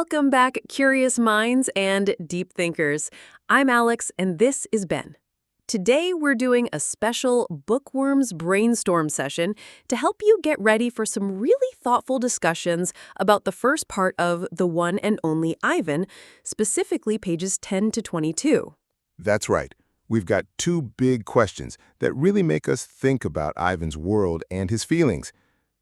Welcome back, curious minds and deep thinkers. I'm Alex, and this is Ben. Today, we're doing a special Bookworms brainstorm session to help you get ready for some really thoughtful discussions about the first part of The One and Only Ivan, specifically pages 10 to 22. That's right. We've got two big questions that really make us think about Ivan's world and his feelings.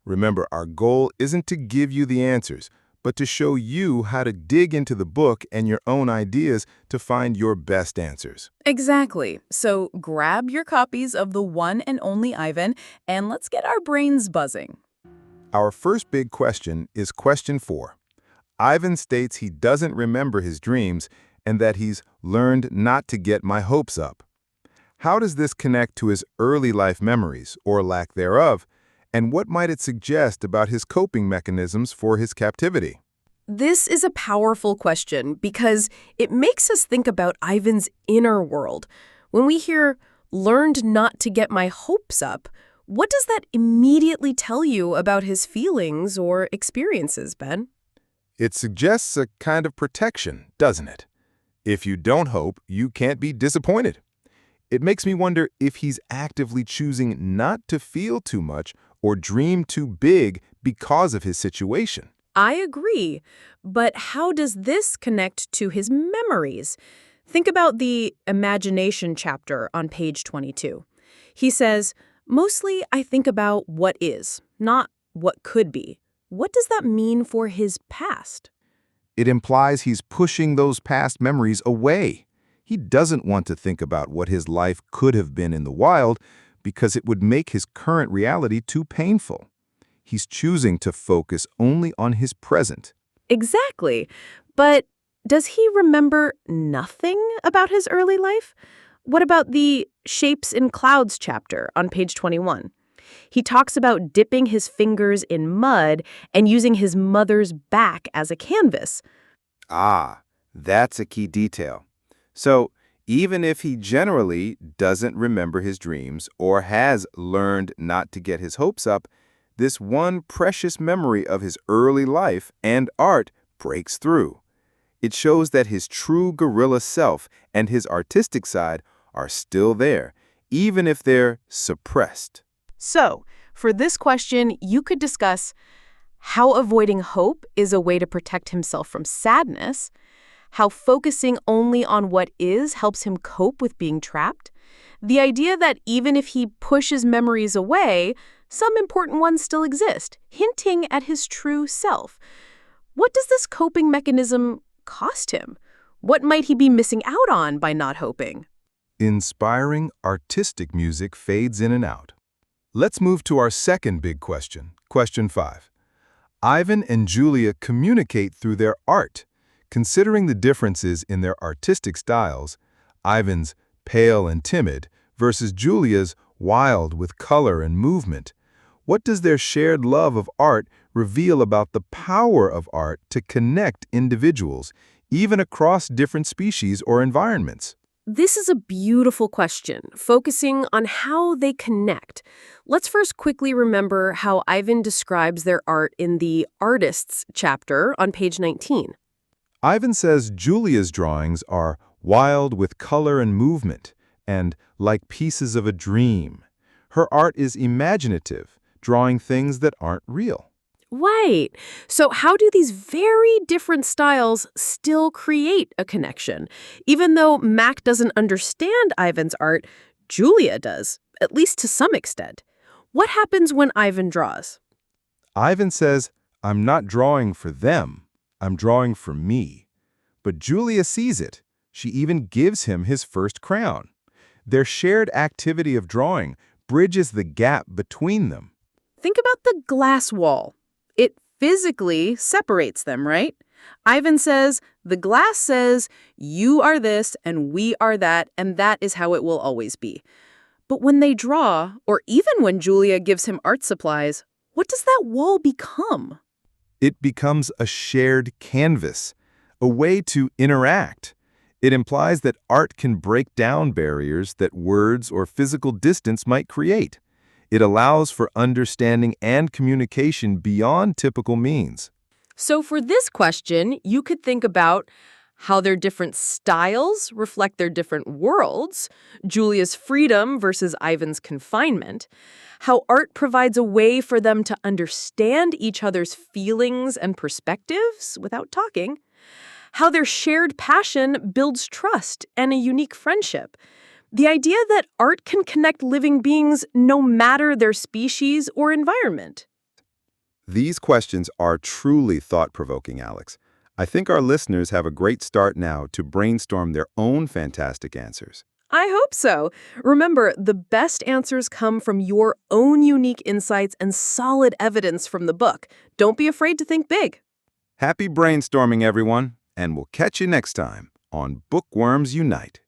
Remember, our goal isn't to give you the answers, but to show you how to dig into the book and your own ideas to find your best answers. Exactly. So grab your copies of The One and Only Ivan, and let's get our brains buzzing. Our first big question is question 4. Ivan states he doesn't remember his dreams and that he's learned not to get my hopes up. How does this connect to his early life memories, or lack thereof, and what might it suggest about his coping mechanisms for his captivity? This is a powerful question because it makes us think about Ivan's inner world. When we hear, "learned not to get my hopes up," what does that immediately tell you about his feelings or experiences, Ben? It suggests a kind of protection, doesn't it? If you don't hope, you can't be disappointed. It makes me wonder if he's actively choosing not to feel too much or dream too big because of his situation. I agree, but how does this connect to his memories? Think about the imagination chapter on page 22. He says, "Mostly I think about what is, not what could be." What does that mean for his past? It implies he's pushing those past memories away. He doesn't want to think about what his life could have been in the wild because it would make his current reality too painful. He's choosing to focus only on his present. Exactly. But does he remember nothing about his early life? What about the Shapes in Clouds chapter on page 21? He talks about dipping his fingers in mud and using his mother's back as a canvas. Ah, that's a key detail. So, even if he generally doesn't remember his dreams or has learned not to get his hopes up, this one precious memory of his early life and art breaks through. It shows that his true guerrilla self and his artistic side are still there, even if they're suppressed. So, for this question, you could discuss how avoiding hope is a way to protect himself from sadness, how focusing only on what is helps him cope with being trapped, the idea that even if he pushes memories away, some important ones still exist, hinting at his true self. What does this coping mechanism cost him? What might he be missing out on by not hoping? Inspiring artistic music fades in and out. Let's move to our second big question, question 5. Ivan and Julia communicate through their art. Considering the differences in their artistic styles, Ivan's pale and timid versus Julia's wild with color and movement, what does their shared love of art reveal about the power of art to connect individuals, even across different species or environments? This is a beautiful question, focusing on how they connect. Let's first quickly remember how Ivan describes their art in the Artists chapter on page 19. Ivan says Julia's drawings are wild with color and movement, and like pieces of a dream. Her art is imaginative, drawing things that aren't real. Right. So how do these very different styles still create a connection? Even though Mac doesn't understand Ivan's art, Julia does, at least to some extent. What happens when Ivan draws? Ivan says, "I'm not drawing for them, I'm drawing for me." But Julia sees it. She even gives him his first crayon. Their shared activity of drawing bridges the gap between them. Think about the glass wall. It physically separates them, right? Ivan says, the glass says, you are this and we are that, and that is how it will always be. But when they draw, or even when Julia gives him art supplies, what does that wall become? It becomes a shared canvas, a way to interact. It implies that art can break down barriers that words or physical distance might create. It allows for understanding and communication beyond typical means. So for this question, you could think about how their different styles reflect their different worlds, Julia's freedom versus Ivan's confinement, how art provides a way for them to understand each other's feelings and perspectives without talking, how their shared passion builds trust and a unique friendship. The idea that art can connect living beings no matter their species or environment. These questions are truly thought-provoking, Alex. I think our listeners have a great start now to brainstorm their own fantastic answers. I hope so. Remember, the best answers come from your own unique insights and solid evidence from the book. Don't be afraid to think big. Happy brainstorming, everyone, and we'll catch you next time on Bookworms Unite.